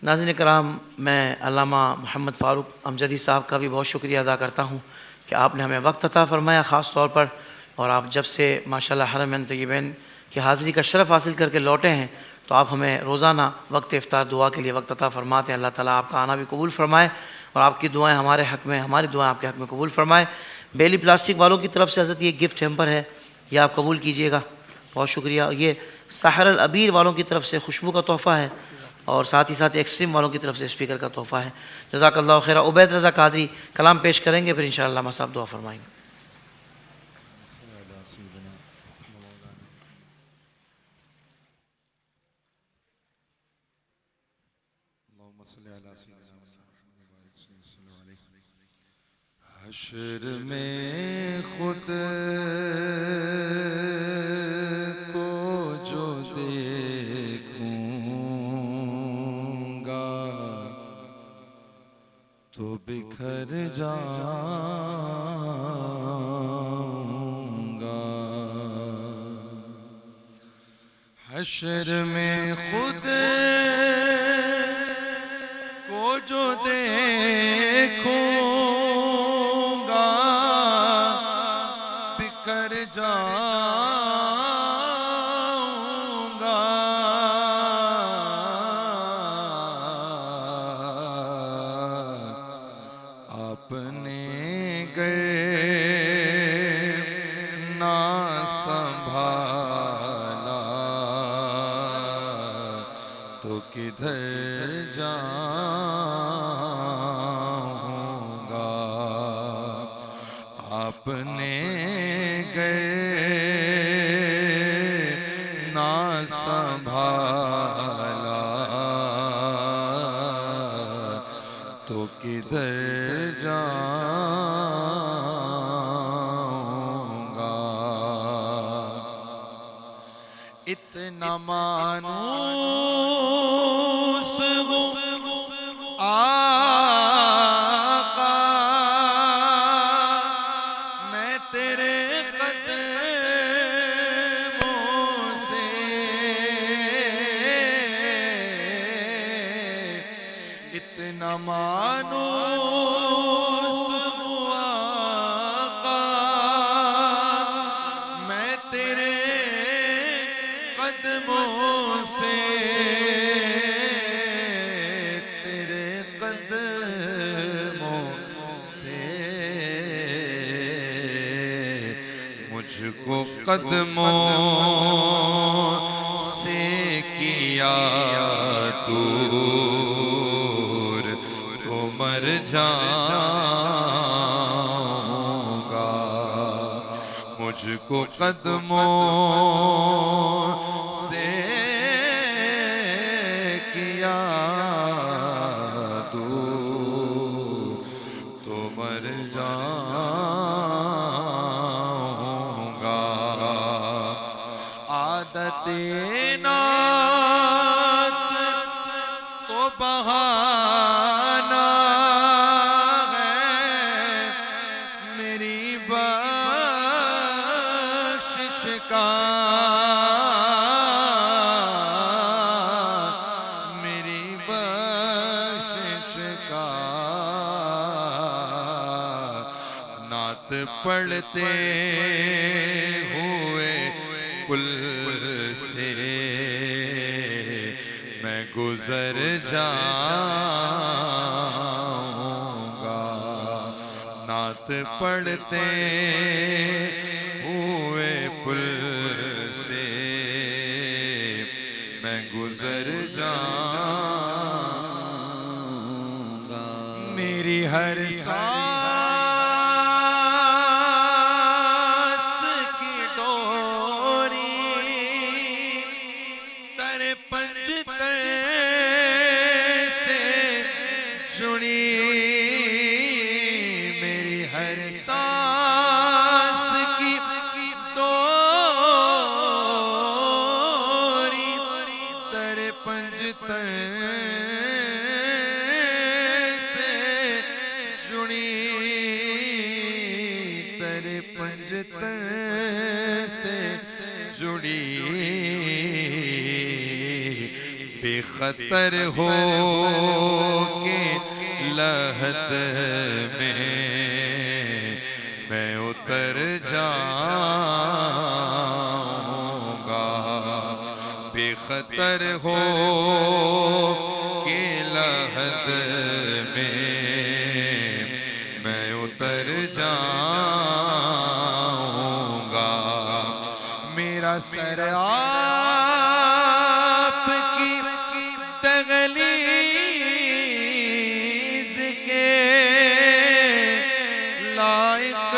ناظرین کرام، میں علامہ محمد فاروق امجدی صاحب کا بھی بہت شکریہ ادا کرتا ہوں کہ آپ نے ہمیں وقت عطا فرمایا خاص طور پر، اور آپ جب سے ماشاءاللہ حرمین طیبین کی حاضری کا شرف حاصل کر کے لوٹے ہیں تو آپ ہمیں روزانہ وقت افطار دعا کے لیے وقت عطا فرماتے ہیں۔ اللہ تعالیٰ آپ کا آنا بھی قبول فرمائے اور آپ کی دعائیں ہمارے حق میں، ہماری دعائیں آپ کے حق میں قبول فرمائے۔ بیلی پلاسٹک والوں کی طرف سے حضرت یہ گفٹ ہیمپر ہے، یہ آپ قبول کیجئے گا، بہت شکریہ۔ یہ سحر العبیر والوں کی طرف سے خوشبو کا تحفہ ہے، اور ساتھ ہی ساتھ ایکسٹریم والوں کی طرف سے اسپیکر کا تحفہ ہے۔ جزاک اللہ خیر۔ عبید رضا قادری کلام پیش کریں گے، پھر انشاءاللہ علامہ صاحب دعا فرمائیں گے۔ حشر میں خود کو جو دیکھوں گا تو بکھر جاؤں گا۔ حشر میں خود کو جو دیکھوں بکھر جاؤں گا۔ آپ نے گر نہ سنبھالا تو کدھر جاؤں گا۔ آپ نے نہ سنبھالا تو کدھر جاؤں گا۔ اتنا مانوس ہوں آقا میں تیرے اتنا مانوس ہوں آقا میں تیرے قدموں سے، تیرے قدموں سے مجھ کو قدموں سے کیا دور تو مر جاؤں گا۔ مجھ کو قدموں سے کیا دور تو مر جاؤں گا۔ عادت نعت تو بہانہ ہے میری بخشش کا، میری بخشش کا۔ نعت پڑھتے ہوئے پل سے میں گزر جاؤں گا۔ نعت پڑھتے ہوئے پل سے میں گزر جاؤں گا۔ میری ہر سانس کی ڈوری ترے پنجتر سے جڑی، میری ہر سانس کی ڈوری ترے پنجتر سے جڑی، ترے پنجتر سے جڑی۔ بے خطر ہو کے لحد میں میں اتر جاؤں گا، بے خطر ہو کے لحد میں میں اتر جاؤں گا، میرا سر آپ کی تغلیظ کے لائق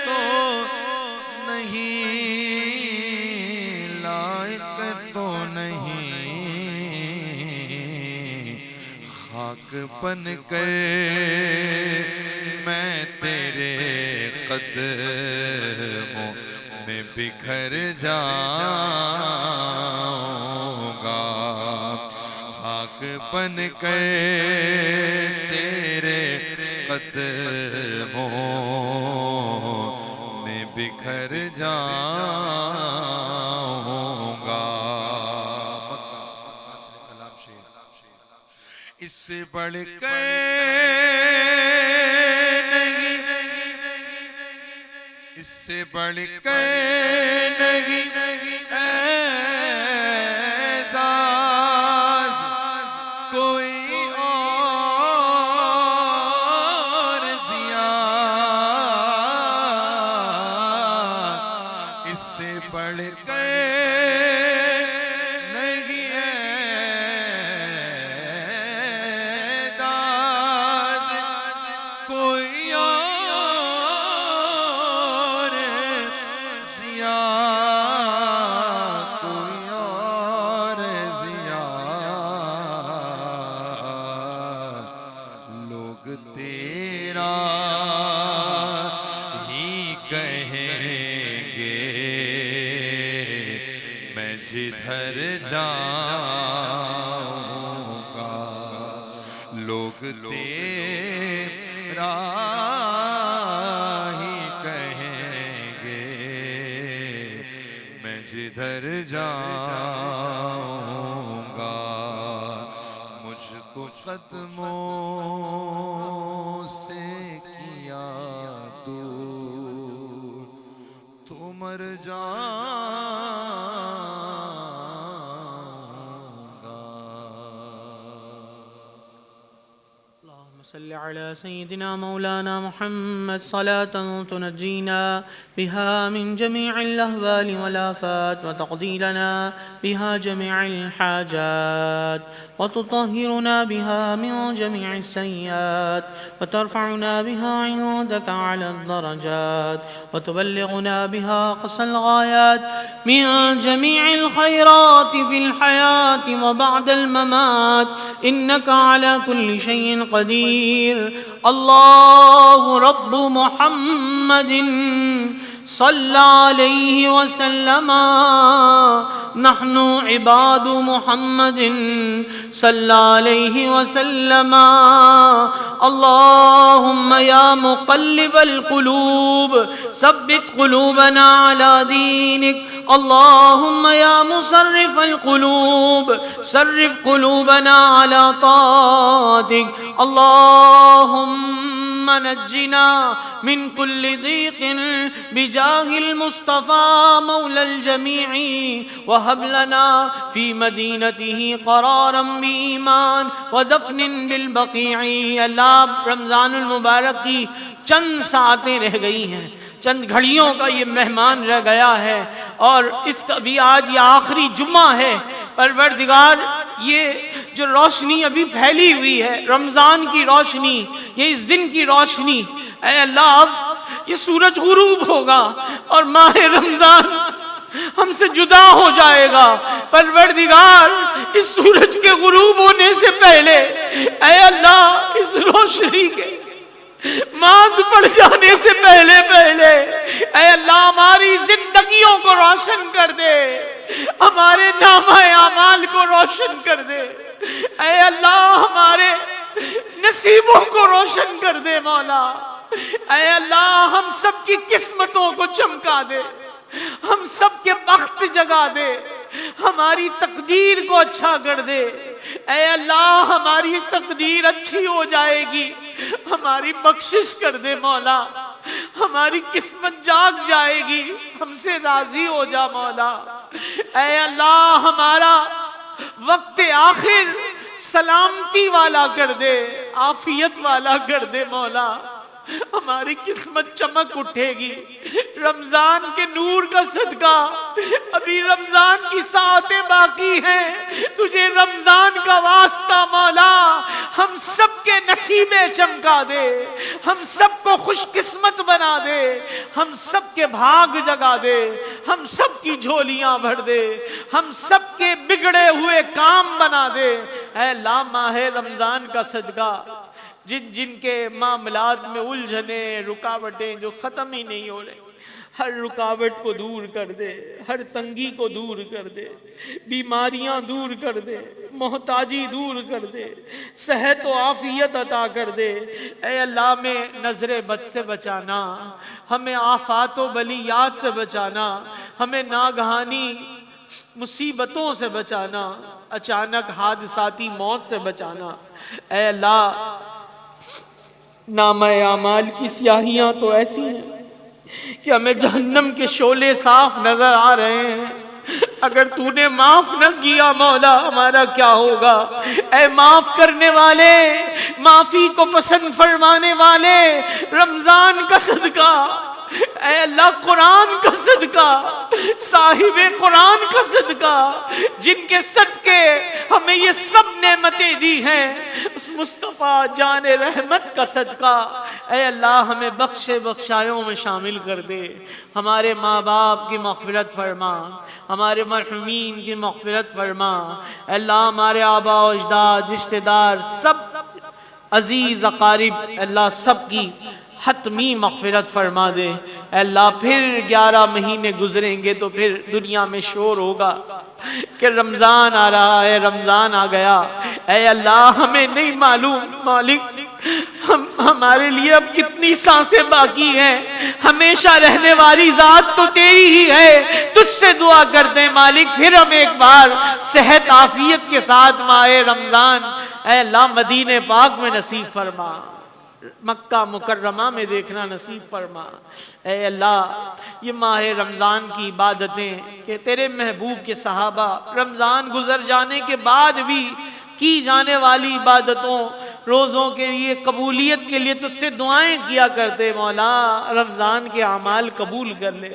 تو نہیں، لائق تو نہیں، خاک بن کر میں تیرے قدموں میں بکھر جاؤں گا، خاک بن کر تیرے قدموں میں بکھر جاؤں گا۔ اس سے بڑھ کر نہیں، اس سے بڑھ کر نہیں اعزاز کوئی اور زیاد، اس سے بڑھ کر نہیں اعزاز کوئی اور زیاد، کوئی اور زیاد، لوگ تیرا ہی کہیں گے میں جدھر جاؤں گا، لوگ تیرا ہی کہیں گے میں جدھر جاؤں گا، مجھ کو قدموں سے کیا دور تو مر جاؤں گا۔ اللهم صل على سيدنا مولانا محمد صلاة تنجينا بها من جميع الأهوال والآفات وتقضي لنا بها جميع الحاجات وتطهرنا بها من جميع السيئات وترفعنا بها عندك على الدرجات وتبلغنا بها أقصى الغايات من جميع الخيرات في الحياة وبعد الممات، إنك على كل شيء قدير. الله رب محمد صلى عليه وسلم، نحن عباد محمد صلى عليه وسلم. اللهم يا مقلب القلوب ثبت قلوبنا على دينك، اللهم يا مصرف القلوب صرف قلوبنا على طاعتك، اللهم نجنا من كل ضيق بجاه المصطفى مولى الجميع، وهب لنا في مدينته قرارا بإيمان ودفن بالبقيع. اللہ رمضان المبارک کی چند ساعتیں رہ گئی ہیں، چند گھڑیوں کا یہ مہمان رہ گیا ہے، اور اس کا بھی آج یہ آخری جمعہ ہے. پروردگار یہ جو روشنی ابھی پھیلی ہوئی ہے، رمضان کی روشنی، یہ اس دن کی روشنی، اے اللہ اب یہ سورج غروب ہوگا اور ماہ رمضان ہم سے جدا ہو جائے گا. پروردگار اس سورج کے غروب ہونے سے پہلے اے اللہ اس روشنی کے ماند پڑ جانے سے پہلے اے اللہ ہماری زندگیوں کو روشن کر دے، ہمارے نامہ اعمال کو روشن کر دے، اے اللہ ہمارے نصیبوں کو روشن کر دے مولا. اے اللہ ہم سب کی قسمتوں کو چمکا دے، ہم سب کے بخت جگا دے، ہماری تقدیر کو اچھا کر دے۔ اے اللہ ہماری تقدیر اچھی ہو جائے گی، ہماری بخشش کر دے مولا، ہماری قسمت جاگ جائے گی، ہم سے راضی ہو جا مولا۔ اے اللہ ہمارا وقت آخر سلامتی والا کر دے، عافیت والا کر دے مولا، ہماری قسمت چمک اٹھے گی۔ رمضان کے نور کا صدقہ، ابھی رمضان کی ساعتیں باقی ہیں، تجھے رمضان کا واسطہ مولا ہم سب کے نصیبیں چمکا دے، ہم سب کو خوش قسمت بنا دے، ہم سب کے بھاگ جگا دے، ہم سب کی جھولیاں بھر دے، ہم سب کے بگڑے ہوئے کام بنا دے۔ اے اللہ ماہ رمضان کا صدقہ، جن جن کے معاملات میں الجھنے رکاوٹیں جو ختم ہی نہیں ہو رہے، ہر رکاوٹ کو دور کر دے، ہر تنگی کو دور کر دے، بیماریاں دور کر دے، محتاجی دور کر دے، صحت و عافیت عطا کر دے۔ اے اللہ میں نظر بد سے بچانا، ہمیں آفات و بلیات سے بچانا، ہمیں ناگہانی مصیبتوں سے بچانا، اچانک حادثاتی موت سے بچانا۔ اے اللہ نامہ اعمال کی سیاہیاں تو ایسی ہیں کہ ہمیں جہنم کے شعلے صاف نظر آ رہے ہیں، اگر تو نے معاف نہ کیا مولا ہمارا کیا ہوگا؟ اے معاف کرنے والے، معافی کو پسند فرمانے والے، رمضان کا صدقہ، اے اللہ قرآن کا صدقہ، صاحب قرآن کا صدقہ، جن کے صدقے ہمیں یہ سب نعمتیں دی ہیں، اس مصطفیٰ جان رحمت کا صدقہ، اے اللہ ہمیں بخشے بخشایوں میں شامل کر دے۔ ہمارے ماں باپ کی مغفرت فرما، ہمارے مرحومین کی مغفرت فرما۔ اے اللہ ہمارے آباء و اجداد، رشتہ دار، سب عزیز اقارب، اللہ سب کی حتمی مغفرت فرما دے۔ اے اللہ پھر 11 مہینے گزریں گے تو پھر دنیا میں شور ہوگا کہ رمضان آ رہا ہے، رمضان آ گیا۔ اے اللہ ہمیں نہیں معلوم مالک ہمارے لیے اب کتنی سانسیں باقی ہیں، ہمیشہ رہنے والی ذات تو تیری ہی ہے، تجھ سے دعا کرتے ہیں مالک پھر ہم ایک بار صحت عافیت کے ساتھ ماہ رمضان اے اللہ مدینہ پاک میں نصیب فرما، مکہ مکرمہ میں دیکھنا نصیب فرما۔ اے اللہ یہ ماہ رمضان کی عبادتیں کہ تیرے محبوب کے صحابہ رمضان گزر جانے کے بعد بھی کی جانے والی عبادتوں، روزوں کے لیے قبولیت کے لیے تجھ سے دعائیں کیا کرتے، مولا رمضان کے اعمال قبول کر لے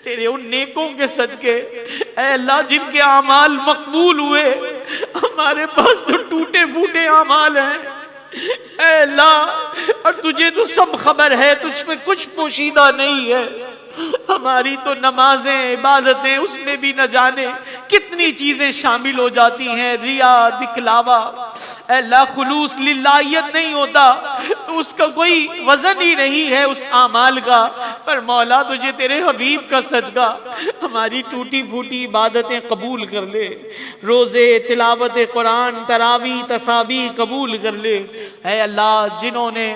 تیرے ان نیکوں کے صدقے۔ اے اللہ جن کے اعمال مقبول ہوئے، ہمارے پاس تو ٹوٹے پھوٹے اعمال ہیں، اے اللہ اور تجھے تو سب خبر ہے، تجھ میں کچھ پوشیدہ نہیں ہے۔ ہماری تو نمازیں عبادتیں اس میں بھی نہ جانے کتنی چیزیں شامل ہو جاتی ہیں، ریا دکھلاوا، اے اللہ خلوص للہیت نہیں ہوتا تو اس کا کوئی وزن ہی نہیں ہے اس اعمال کا۔ پر مولا تجھے تیرے حبیب کا صدقہ ہماری ٹوٹی پھوٹی عبادتیں قبول کر لے، روزے تلاوت قرآن تراویح تسابیح قبول کر لے۔ اے اللہ جنہوں نے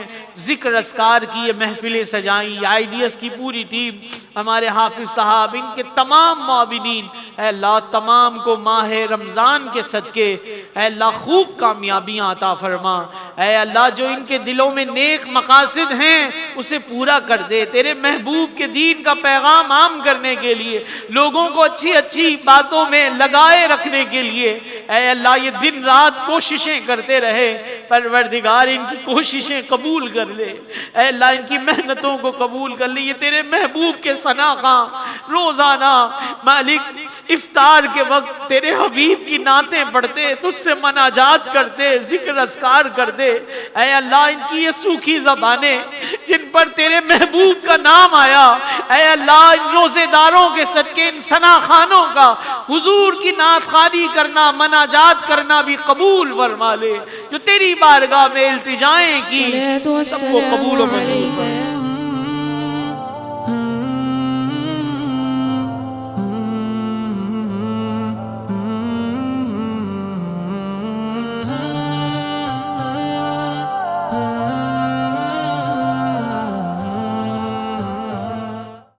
ذکر اذکار کی محفلیں سجائیں، آئی ڈی ایس کی پوری ٹیم، ہمارے حافظ صاحب، ان کے تمام معاونین، اے اللہ تمام کو ماہ رمضان کے صدقے اے اللہ خوب کامیابیاں عطا فرما۔ اے اللہ جو ان کے دلوں میں نیک مقاصد ہیں اسے پورا کر دے، تیرے محبوب کے دین کا پیغام عام کرنے کے لیے، لوگوں کو اچھی اچھی باتوں میں لگائے رکھنے کے لیے اے اللہ یہ دن رات کوششیں کرتے رہے، پروردگار ان کی کوششیں قبول کر لے، اے اللہ ان کی محنتوں کو قبول کر لے۔ یہ تیرے محبوب کے ثنا خواں روزانہ مالک افطار کے وقت تیرے حبیب کی نعتیں پڑھتے، تجھ سے مناجات کرتے، ذکر اذکار کرتے، اے اللہ ان کی یہ سوکھی زبانیں جن پر تیرے محبوب کا نام آیا، اے اللہ ان روزے داروں کے صدقے ان ثنا خوانوں کا حضور کی نعت خوانی کرنا مناجات کرنا بھی قبول فرما لے، جو تیری بارگاہ میں التجائیں کی سب کو قبول و منظور فرما۔